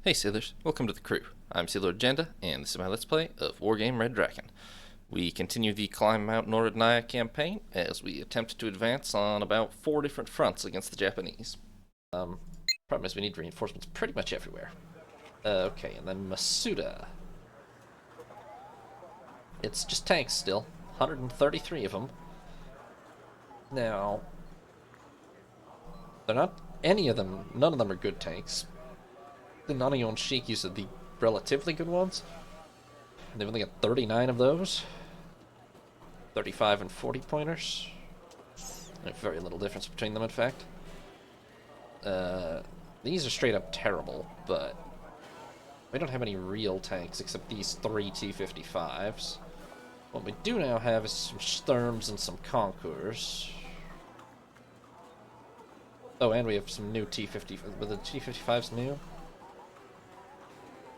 Hey sailors, welcome to the crew. I'm Sailor Agenda, and this is my Let's Play of Wargame Red Dragon. We continue the Climb Mount Norodnaya campaign as we attempt to advance on about 4 different fronts against the Japanese. Problem is we need reinforcements pretty much everywhere. Okay, and then Masuda. It's just tanks still, 133 of them. Now, they're not, any of them, none of them are good tanks. The Nanion Shikis are the relatively good ones. They've only got 39 of those. 35 and 40 pointers. There's very little difference between them, in fact. These are straight up terrible, but we don't have any real tanks except these 3 T-55s. What we do now have is some Sturms and some Conquerors. Oh, and we have some new T-50... Were the T-55s new?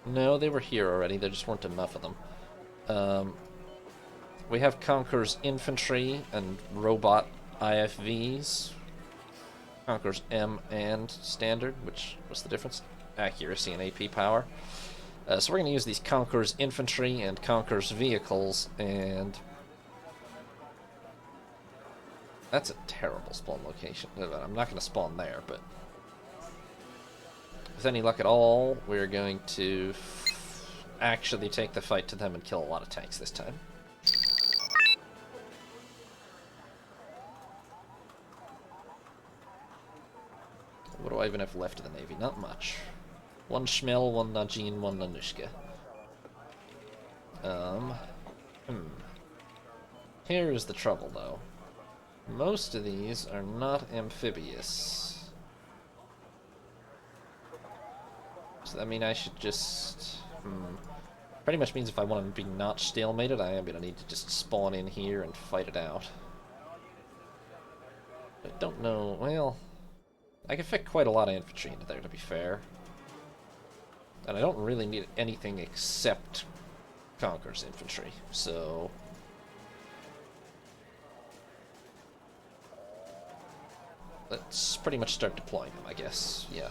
No, they were here already. There just weren't enough of them. We have Conqueror's Infantry and Robot IFVs. Conqueror's M and Standard, which was the difference? Accuracy and AP power. So we're going to use these Conqueror's Infantry and Conqueror's Vehicles, and... That's a terrible spawn location. I'm not going to spawn there, but... With any luck at all, we're going to actually take the fight to them and kill a lot of tanks this time. What do I even have left of the Navy? Not much. 1 Schmel, 1 Najin, 1 Nanushka. Here's the trouble, though. Most of these are not amphibious. So that means I should just... Pretty much means if I want to be not stalemated, I am going to need to just spawn in here and fight it out. I don't know... Well... I can fit quite a lot of infantry into there, to be fair. And I don't really need anything except Conqueror's infantry, so... Let's pretty much start deploying them, I guess. Yeah.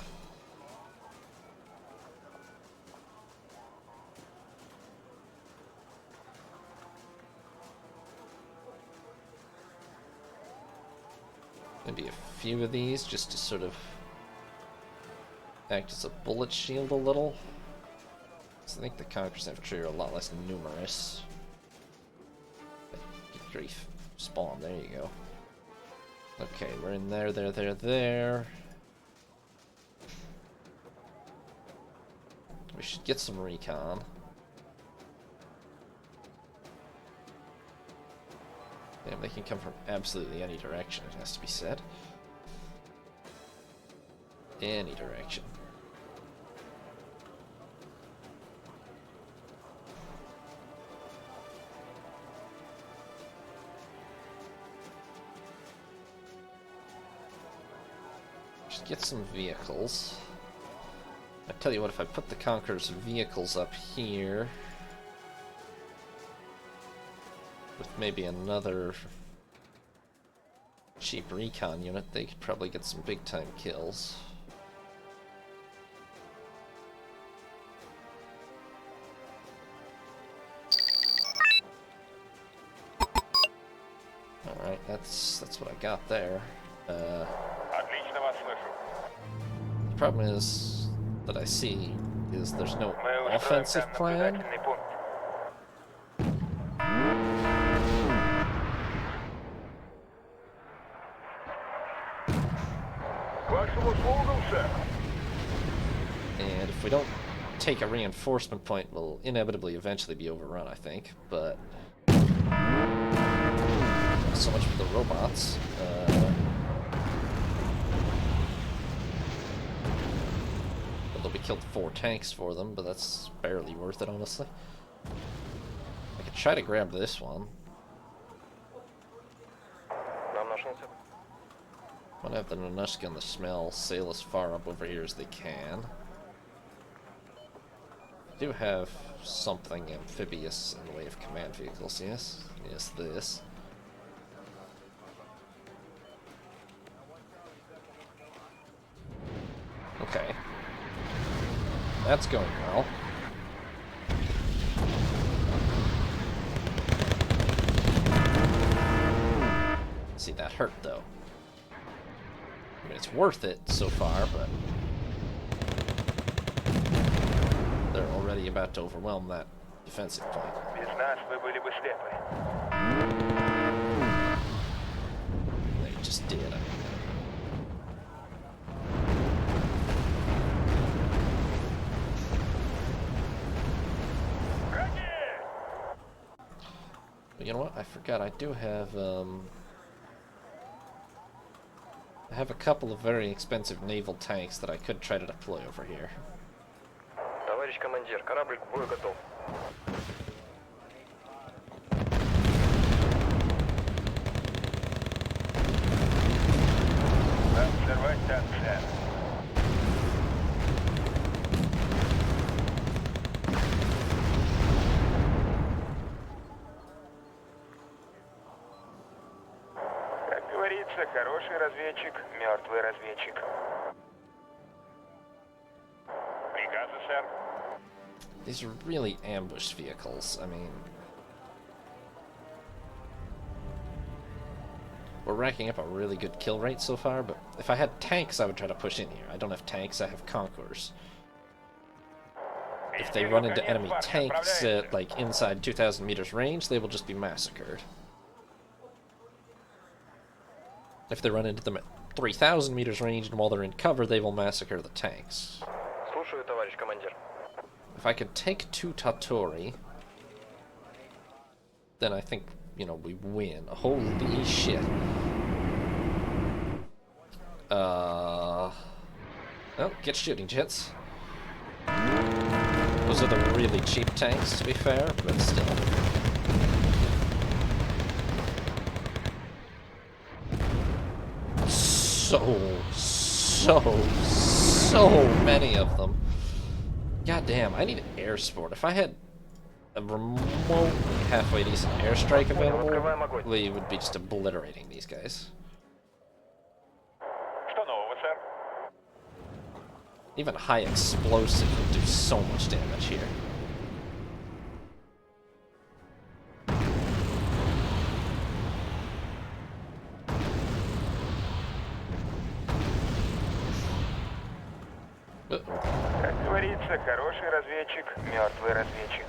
Maybe a few of these just to sort of act as a bullet shield a little. So I think the Conqueror's infantry are a lot less numerous. Good grief. Spawn, there you go. Okay, we're in there. We should get some recon. Damn, they can come from absolutely any direction, it has to be said. Any direction. Just get some vehicles. I tell you what, if I put the Conqueror's vehicles up here... with maybe another cheap recon unit, they could probably get some big time kills. Alright, that's what I got there. The problem is that I see is there's no offensive plan. And if we don't take a reinforcement point, we'll inevitably eventually be overrun, I think. But so much for the robots. Although we killed 4 tanks for them, but that's barely worth it, honestly. I could try to grab this one. I want to have the Nanushka and the Schmel sail as far up over here as they can. I do have something amphibious in the way of command vehicles, yes? Yes, this. Okay. That's going well. See, that hurt, though. I mean, it's worth it so far, but they're already about to overwhelm that defensive point. They just did. I mean, but you know what? I forgot. I do have I have a couple of very expensive naval tanks that I could try to deploy over here. Товарищ командир, корабль к бою готов. Взорвать танк, сэр. Как говорится, хороший разведчик, мертвый разведчик. Приказы, сэр. These are really ambush vehicles. I mean, we're racking up a really good kill rate so far, but if I had tanks, I would try to push in here. I don't have tanks, I have Conquerors. If they run into enemy tanks at, like, inside 2,000 meters range, they will just be massacred. If they run into them at 3,000 meters range and while they're in cover, they will massacre the tanks. Слушаю, товарищ командир. If I could take 2 Tatori, then I think, you know, we win. Holy shit. Oh, get shooting, jets. Those are the really cheap tanks, to be fair, but still. So many of them. God damn, I need air support. If I had a remotely halfway decent airstrike available, we would be just obliterating these guys. Even high explosive would do so much damage here. Как говорится, хороший разведчик, мертвый разведчик.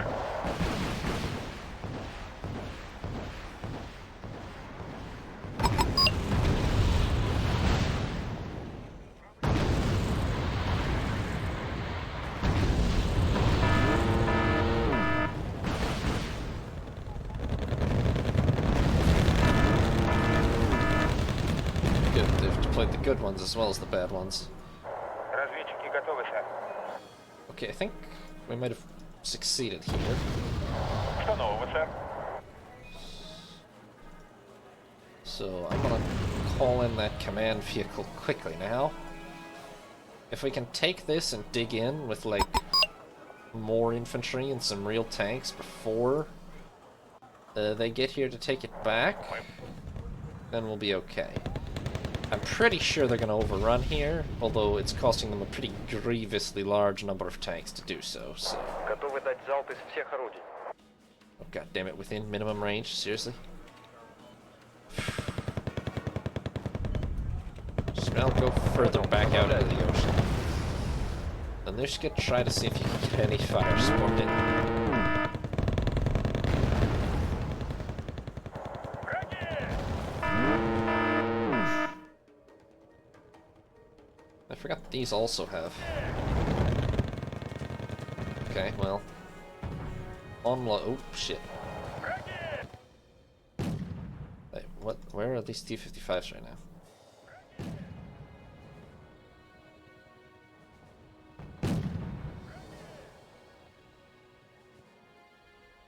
Good, they've deployed the good ones as well as the bad ones. Okay, I think we might have succeeded here. So I'm gonna call in that command vehicle quickly now. If we can take this and dig in with, like, more infantry and some real tanks before they get here to take it back, then we'll be okay. I'm pretty sure they're going to overrun here, although it's costing them a pretty grievously large number of tanks to do so, Oh, god damn it, within minimum range? Seriously? Just now go further back out into the ocean. And they're just going to try to see if you can get any fire support in. I forgot these also have. Okay, well. Oh, shit. Wait, what? Where are these T-55s right now?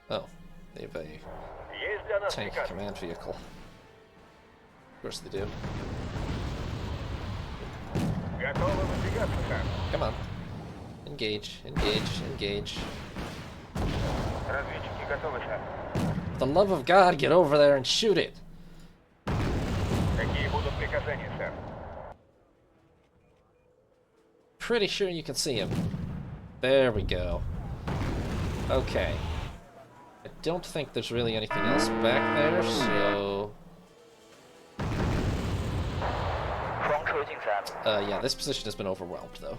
Oh, they have a tank command vehicle. Of course they do. Come on. Engage, engage, engage. For the love of God, get over there and shoot it! Pretty sure you can see him. There we go. Okay. I don't think there's really anything else back there, so... yeah, this position has been overwhelmed, though.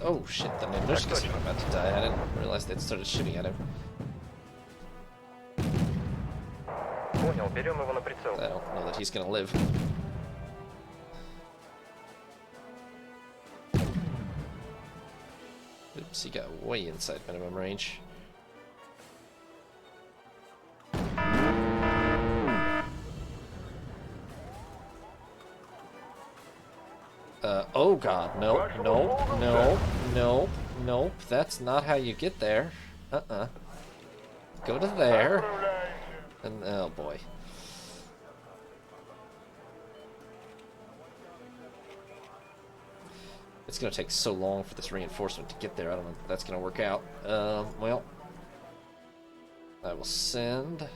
Oh, shit, the Nanushka's about to die. I didn't realize they'd started shooting at him. I don't know that he's gonna live. Oops, he got way inside minimum range. Oh god, no, no, no, no, no, that's not how you get there. Go to there. And, oh boy. It's gonna take so long for this reinforcement to get there, I don't know if that's gonna work out. Well, I will send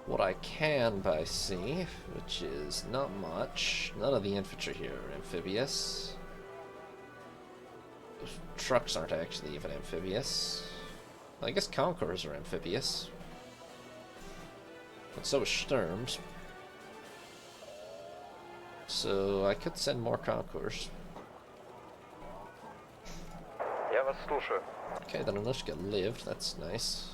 what I can by sea, which is not much. None of the infantry here are amphibious. Those trucks aren't actually even amphibious. I guess Conquerors are amphibious. But so is Sturms. So I could send more Conquerors. Okay, the Nanushka lived, that's nice.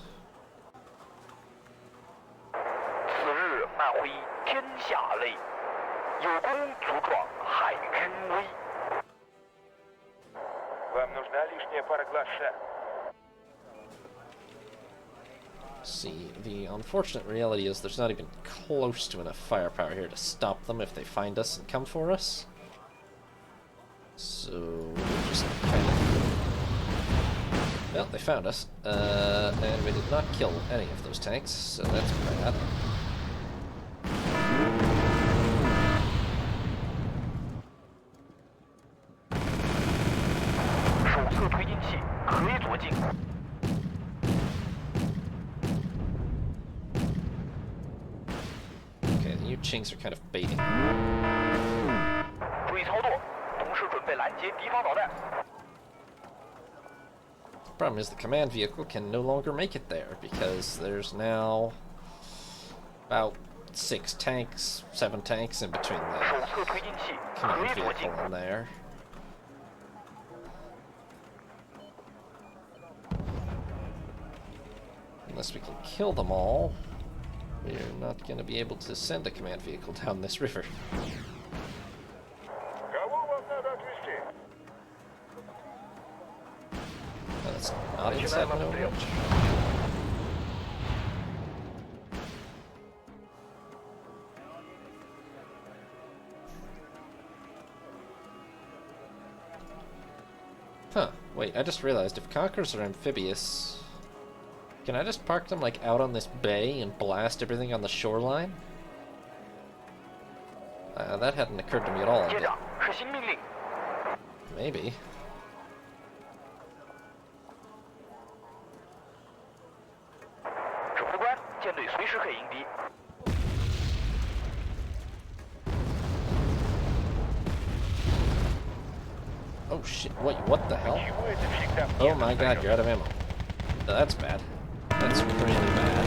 See, the unfortunate reality is there's not even close to enough firepower here to stop them if they find us and come for us. So we're just kind of... Well, they found us, and we did not kill any of those tanks, so that's bad. Okay, the Yuqings are kind of baiting. The problem is the command vehicle can no longer make it there because there's now about 6 tanks, 7 tanks in between the command vehicle and there. Unless we can kill them all, we're not going to be able to send a command vehicle down this river. Oh, that's not inside minimum range. Huh, wait, I just realized if Conquerors are amphibious, can I just park them like out on this bay and blast everything on the shoreline? That hadn't occurred to me at all. Maybe. Oh shit, wait, what the hell? Oh my god, you're out of ammo. No, that's bad. That's really bad.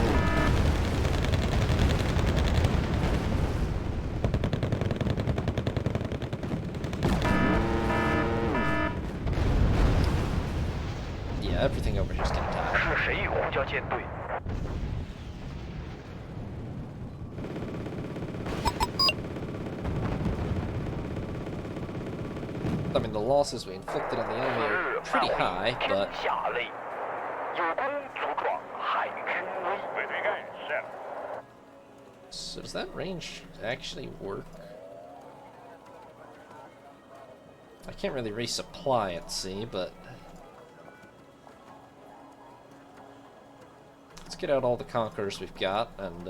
Yeah, everything over here's gonna die. I mean, the losses we inflicted on the enemy are pretty high, but... So does that range actually work? I can't really resupply at sea, but... Let's get out all the Conquerors we've got, and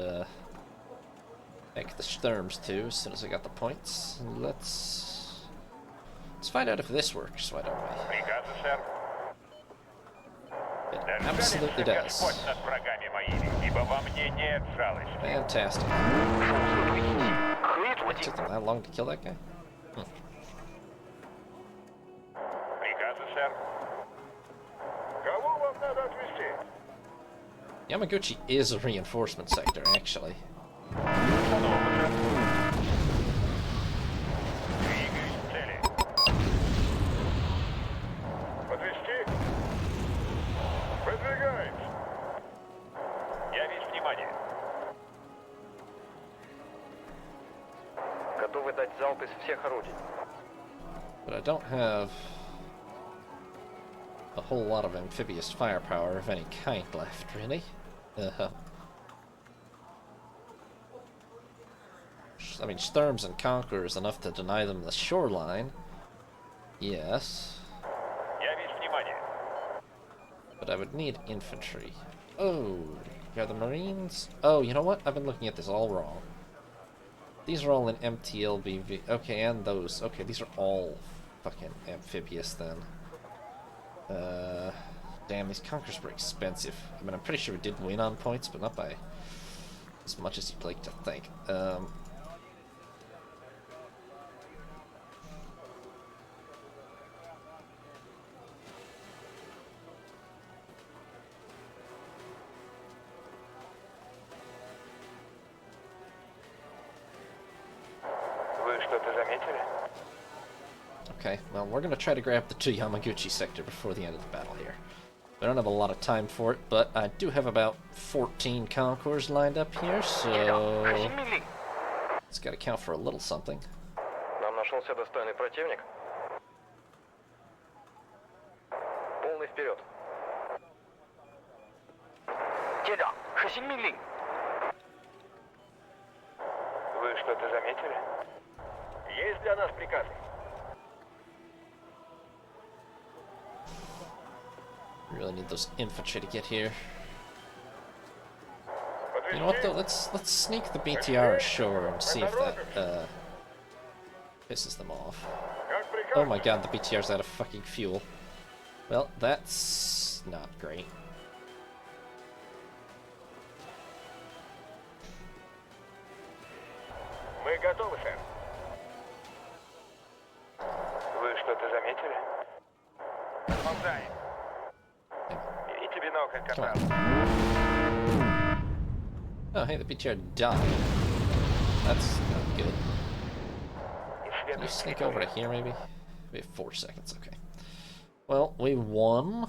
make the Sturms too, as soon as I got the points. And let's find out if this works, why don't we? It absolutely does. Fantastic. It took them that long to kill that guy? сэр. Кого вам надо отвезти? Yamaguchi is a reinforcement sector, actually. Установка, сэр. Двигаюсь к цели. Подвезти? Выдвигается. Я весь внимание. Готовы дать залп из всех орудий. But I don't have a whole lot of amphibious firepower of any kind left, really. I mean, Sturms and Conquerors enough to deny them the shoreline. Yes. Я весь внимание. But I would need infantry. Oh, yeah, the Marines? Oh, you know what? I've been looking at this all wrong. These are all in MTLBV. Okay, and those. Okay, these are all fucking amphibious then. Damn, these Conquerors were expensive. I mean, I'm pretty sure we did win on points, but not by as much as you'd like to think. Вы что-то заметили? Okay, well, we're gonna try to grab the Yamaguchi sector before the end of the battle here. We don't have a lot of time for it, but I do have about 14 concours lined up here, so it's gotta count for a little something. Нам нашелся достойный противник. Полный вперед. 舰长，执行命令。Вы что-то заметили? Есть для нас приказы. Really need those infantry to get here. You know what though? Let's sneak the BTR ashore and see if that pisses them off. Oh my god, the BTR's out of fucking fuel. Well, that's not great. Мы готовы, сэр. Вы что-то заметили? Болтай. Берите бинокль, капрал. Oh, hey, the BTR died. That's not good. Can you sneak over to here, maybe? We have 4 seconds, okay. Well, we won,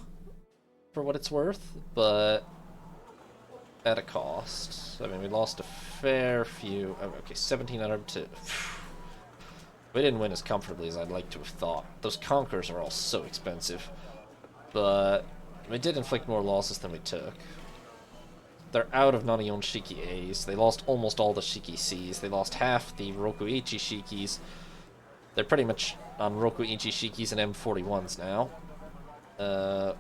for what it's worth, but at a cost. I mean, we lost a fair few... Oh, okay, 1,700 to... We didn't win as comfortably as I'd like to have thought. Those Conquerors are all so expensive. But we did inflict more losses than we took. They're out of Nanion Shiki A's. They lost almost all the Shiki C's. They lost half the Rokuichi Shikis. They're pretty much on Rokuichi Shikis and M41s now.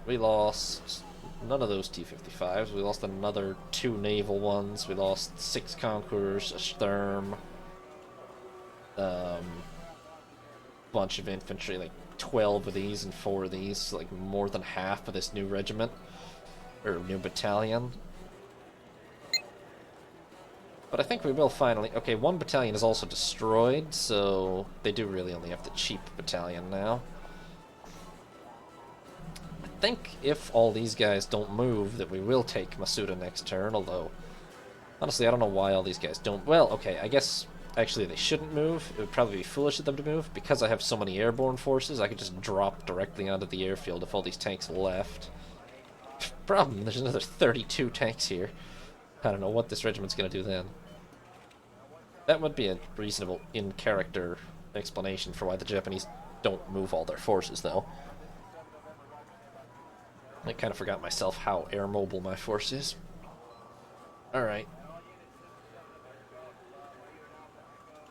We lost none of those T-55s. We lost another 2 naval ones. We lost 6 Conquerors, a Sturm, bunch of infantry, like 12 of these and 4 of these, like more than half of this new regiment, or new battalion. But I think we will finally... Okay, 1 battalion is also destroyed, so they do really only have the cheap battalion now. I think if all these guys don't move, that we will take Masuda next turn, although... Honestly, I don't know why all these guys don't... Well, okay, I guess actually they shouldn't move. It would probably be foolish of them to move. Because I have so many airborne forces, I could just drop directly onto the airfield if all these tanks left. Problem, there's another 32 tanks here. I don't know what this regiment's going to do then. That would be a reasonable in-character explanation for why the Japanese don't move all their forces, though. I kind of forgot myself how air mobile my force is. Alright.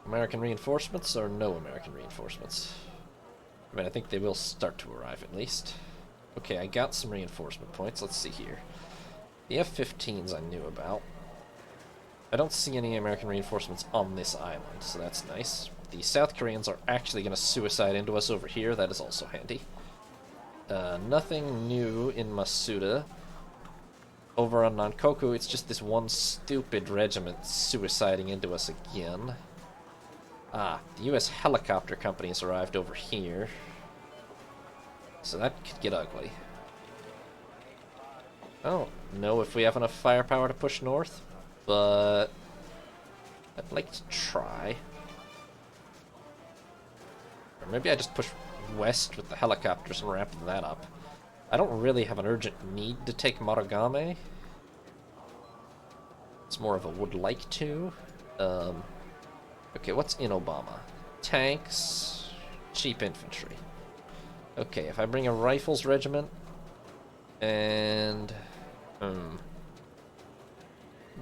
American reinforcements or no American reinforcements? I mean, I think they will start to arrive at least. Okay, I got some reinforcement points. Let's see here. The F-15s I knew about. I don't see any American reinforcements on this island, so that's nice. The South Koreans are actually going to suicide into us over here. That is also handy. Nothing new in Masuda. Over on Nankoku, it's just this one stupid regiment suiciding into us again. Ah, the U.S. helicopter company has arrived over here. So that could get ugly. I don't know if we have enough firepower to push north, but I'd like to try. Or maybe I just push west with the helicopters and ramp that up. I don't really have an urgent need to take Marugame. It's more of a would like to. Okay, what's in Obama? Tanks, cheap infantry. Okay, if I bring a rifles regiment, and...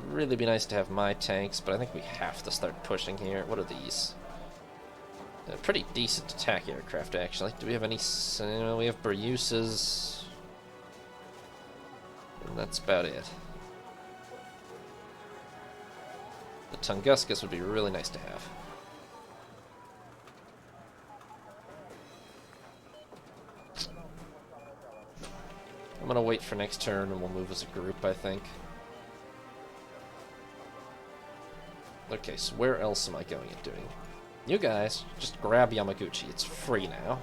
really be nice to have my tanks, but I think we have to start pushing here. What are these? Pretty decent attack aircraft, actually. Do we have any... we have Beryusas. And that's about it. The Tunguskas would be really nice to have. I'm gonna wait for next turn and we'll move as a group, I think. Okay, so where else am I going and doing? You guys, just grab Yamaguchi. It's free now.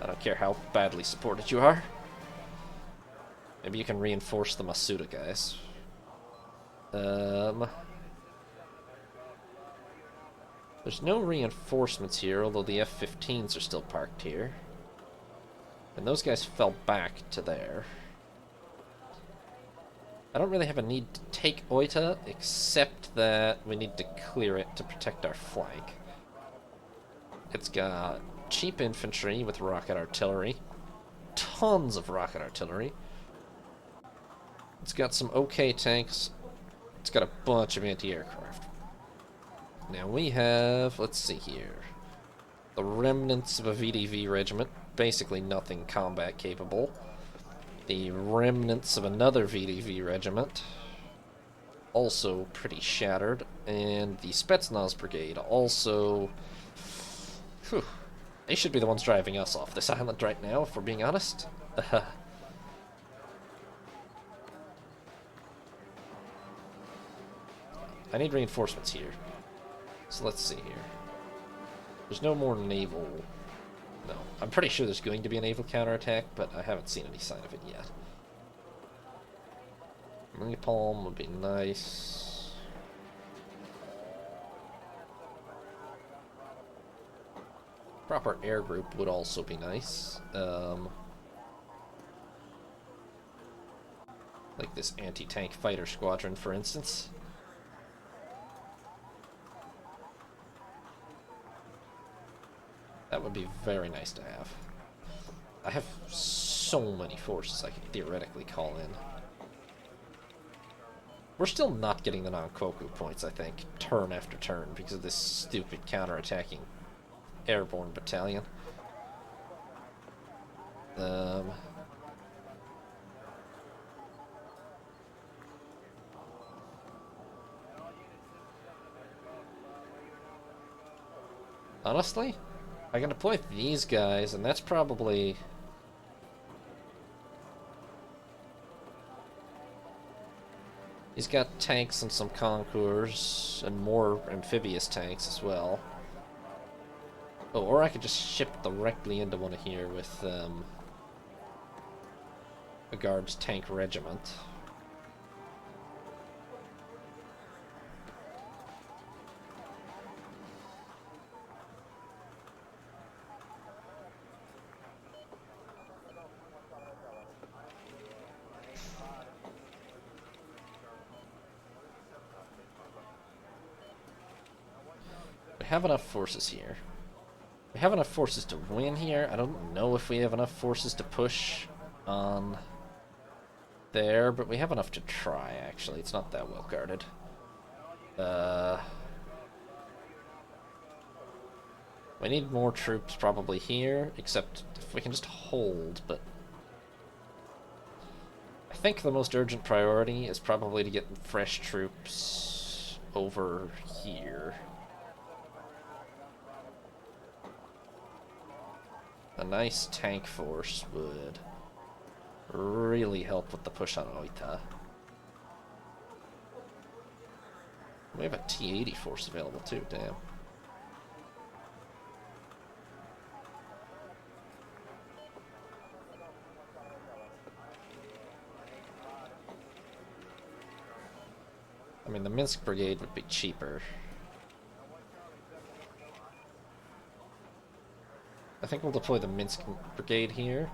I don't care how badly supported you are. Maybe you can reinforce the Masuda guys. There's no reinforcements here, although the F-15s are still parked here. And those guys fell back to there. I don't really have a need to take Oita, except that we need to clear it to protect our flank. It's got cheap infantry with rocket artillery. Tons of rocket artillery. It's got some okay tanks. It's got a bunch of anti-aircraft. Now we have, let's see here, the remnants of a VDV regiment, basically nothing combat capable. The remnants of another VDV regiment, also pretty shattered, and the Spetsnaz brigade, also... Whew, they should be the ones driving us off this island right now, if we're being honest. I need reinforcements here. So let's see here. There's no more naval... No. I'm pretty sure there's going to be a naval counterattack, but I haven't seen any sign of it yet. Napalm would be nice. Proper air group would also be nice. Like this anti-tank fighter squadron, for instance. That would be very nice to have. I have so many forces I could theoretically call in. We're still not getting the non-Koku points, I think, turn after turn, because of this stupid counter-attacking airborne battalion. Honestly, I can deploy these guys, and that's probably... He's got tanks and some Concours, and more amphibious tanks as well. Oh, or I could just ship directly into one of here with a Guards tank regiment. We have enough forces here. We have enough forces to win here. I don't know if we have enough forces to push on there, but we have enough to try, actually. It's not that well guarded. We need more troops probably here, except if we can just hold, but... I think the most urgent priority is probably to get fresh troops over here. A nice tank force would really help with the push on Oita. We have a T-80 force available too, damn. I mean, the Minsk Brigade would be cheaper. I think we'll deploy the Minsk Brigade here.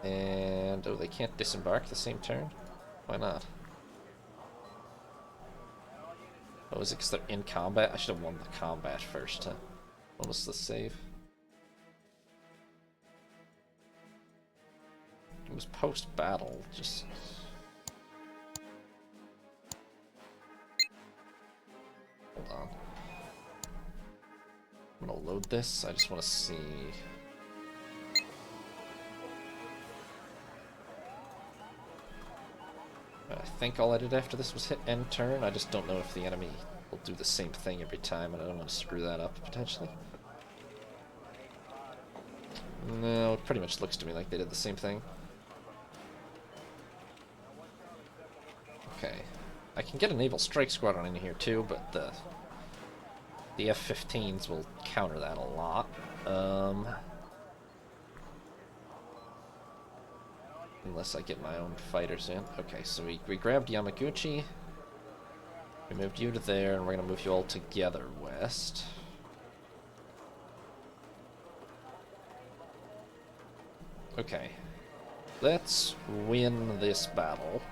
And, oh, they can't disembark the same turn? Why not? Oh, is it because they're in combat? I should have won the combat first, huh? What was the save? It was post-battle, just... Hold on. I'm gonna load this, I just want to see... I think all I did after this was hit end turn. I just don't know if the enemy will do the same thing every time, and I don't want to screw that up, potentially. No, it pretty much looks to me like they did the same thing. Okay. I can get a naval strike squadron in here too, but the F-15s will counter that a lot. Unless I get my own fighters in. Okay, so we grabbed Yamaguchi. We moved you to there, and we're going to move you all together west. Okay. Let's win this battle.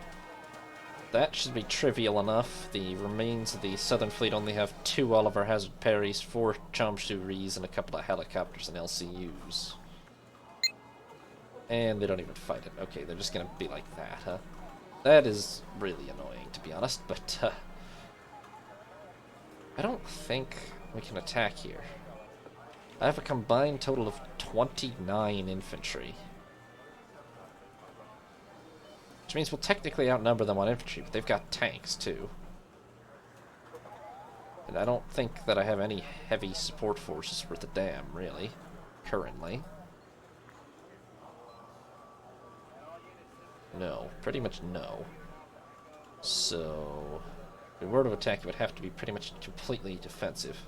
That should be trivial enough. The remains of the Southern Fleet only have 2 Oliver Hazard Perrys, 4 Chomshuris, and a couple of helicopters and LCUs. And they don't even fight it. Okay, they're just gonna be like that, huh? That is really annoying, to be honest, but, I don't think we can attack here. I have a combined total of 29 infantry. Which means we'll technically outnumber them on infantry, but they've got tanks, too. And I don't think that I have any heavy support forces worth a damn, really, currently. No, pretty much no. So, if we were to attack, it would have to be pretty much completely defensive.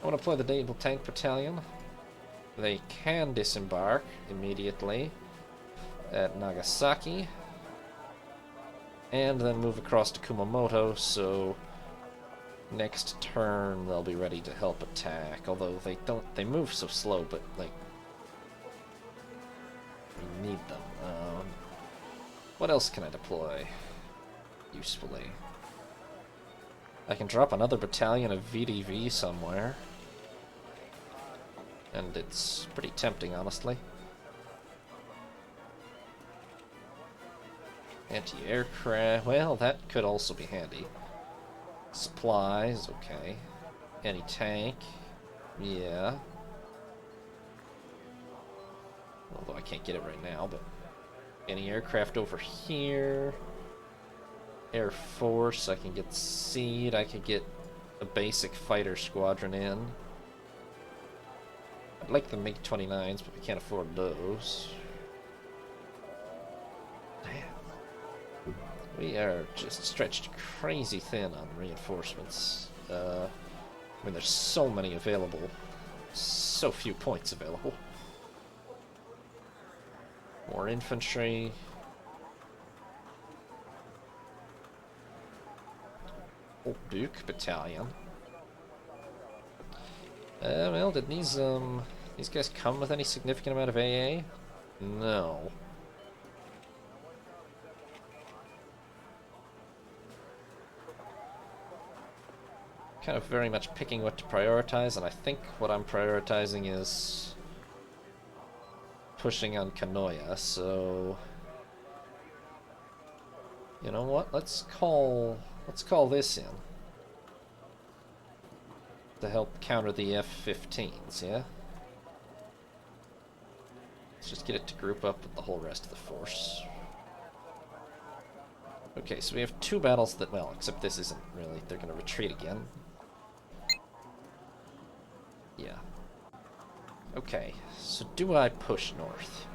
I want to play the Naval Tank Battalion. They can disembark immediately at Nagasaki, and then move across to Kumamoto, so next turn they'll be ready to help attack, although they move so slow, but, like, we need them. What else can I deploy usefully? I can drop another battalion of VDV somewhere, and it's pretty tempting, honestly. Anti-aircraft, well, that could also be handy. Supplies, okay. Anti-tank, yeah. Although I can't get it right now, but... Anti-aircraft over here. Air Force, I can get SEAD, I could get a basic fighter squadron in. I'd like the MiG-29s, but we can't afford those. Damn. We are just stretched crazy thin on reinforcements. I mean, there's so many available. So few points available. More infantry. Old Duke Battalion. Well, did these guys come with any significant amount of AA? No. Kind of very much picking what to prioritize, and I think what I'm prioritizing is pushing on Kanoya, so you know what? Let's call this in to help counter the F-15s, yeah? Let's just get it to group up with the whole rest of the force. Okay, so we have 2 battles that, well, except this isn't really, they're gonna retreat again. Yeah. Okay, so do I push north?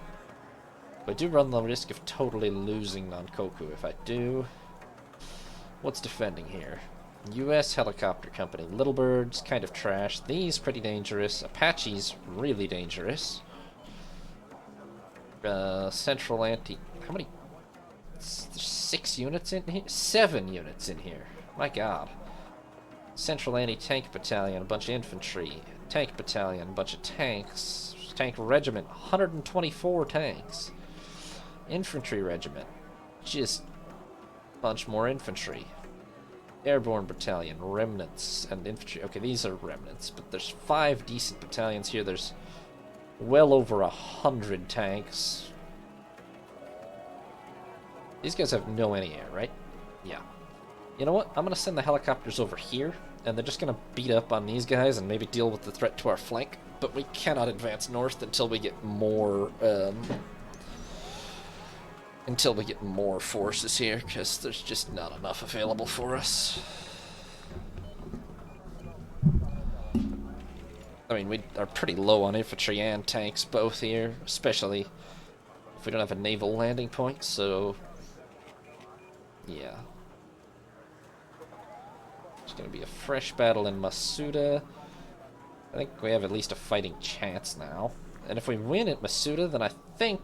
I do run the risk of totally losing Nankoku if I do. What's defending here? U.S. Helicopter Company. Little Birds, kind of trash. These, pretty dangerous. Apaches, really dangerous. Central Anti... How many There's 6 units in here? 7 units in here. My god. Central Anti-Tank Battalion, a bunch of infantry. Tank Battalion, a bunch of tanks. Tank Regiment, 124 tanks. Infantry Regiment, just a bunch more infantry. Airborne Battalion, remnants, and infantry. Okay, these are remnants, but there's 5 decent battalions here. There's well over 100 tanks. These guys have no anti-air, right? Yeah. You know what? I'm gonna send the helicopters over here, and they're just gonna beat up on these guys and maybe deal with the threat to our flank. But we cannot advance north until we get more, forces here, because there's just not enough available for us. I mean, we are pretty low on infantry and tanks both here, especially if we don't have a naval landing point, so yeah. It's going to be a fresh battle in Masuda. I think we have at least a fighting chance now. And if we win at Masuda, then I think...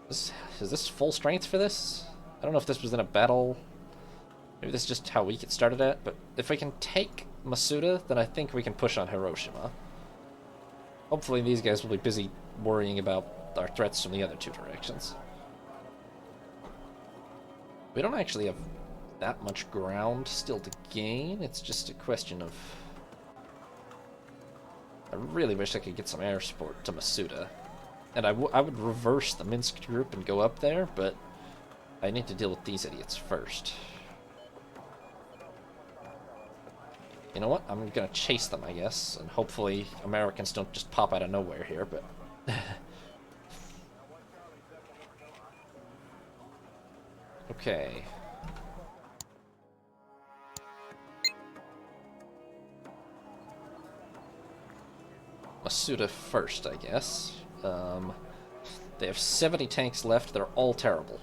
Is this full strength for this? I don't know if this was in a battle. Maybe this is just how we get started at. But if we can take Masuda, then I think we can push on Hiroshima. Hopefully these guys will be busy worrying about our threats from the other 2 directions. We don't actually have that much ground still to gain. It's just a question of... I really wish I could get some air support to Masuda. And I would reverse the Minsk group and go up there, but I need to deal with these idiots first. You know what? I'm gonna chase them, I guess, and hopefully Americans don't just pop out of nowhere here, but... Okay. Masuda first, I guess. They have 70 tanks left. They're all terrible.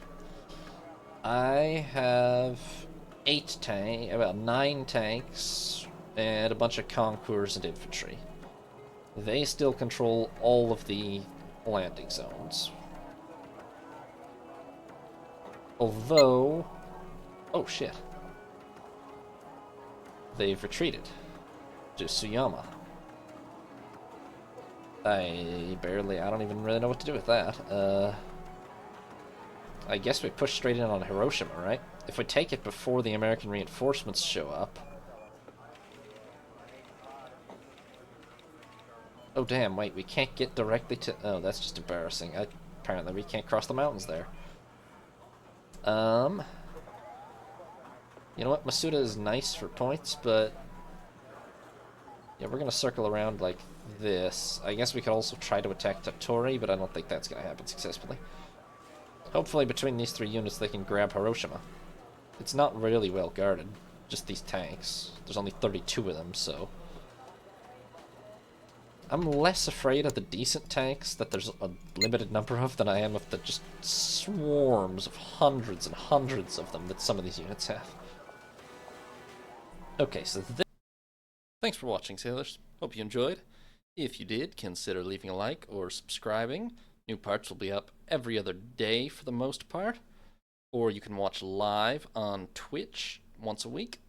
I have 9 tanks, and a bunch of concours and infantry. They still control all of the landing zones. Although... Oh, shit. They've retreated to Tsuyama. I don't even really know what to do with that. I guess we push straight in on Hiroshima, right? If we take it before the American reinforcements show up... Oh damn, wait, we can't get directly to... Oh, that's just embarrassing. Apparently we can't cross the mountains there. You know what? Masuda is nice for points, but... Yeah, we're gonna circle around like this. I guess we could also try to attack Tottori, but I don't think that's gonna happen successfully. Hopefully between these 3 units they can grab Hiroshima. It's not really well guarded, just these tanks. There's only 32 of them, so... I'm less afraid of the decent tanks that there's a limited number of than I am of the just swarms of hundreds and hundreds of them that some of these units have. Okay, so thanks for watching, sailors. Hope you enjoyed. If you did, consider leaving a like or subscribing. New parts will be up every other day for the most part. Or you can watch live on Twitch once a week.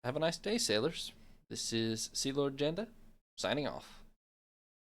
Have a nice day, sailors. This is Sea Lord Jenda, signing off.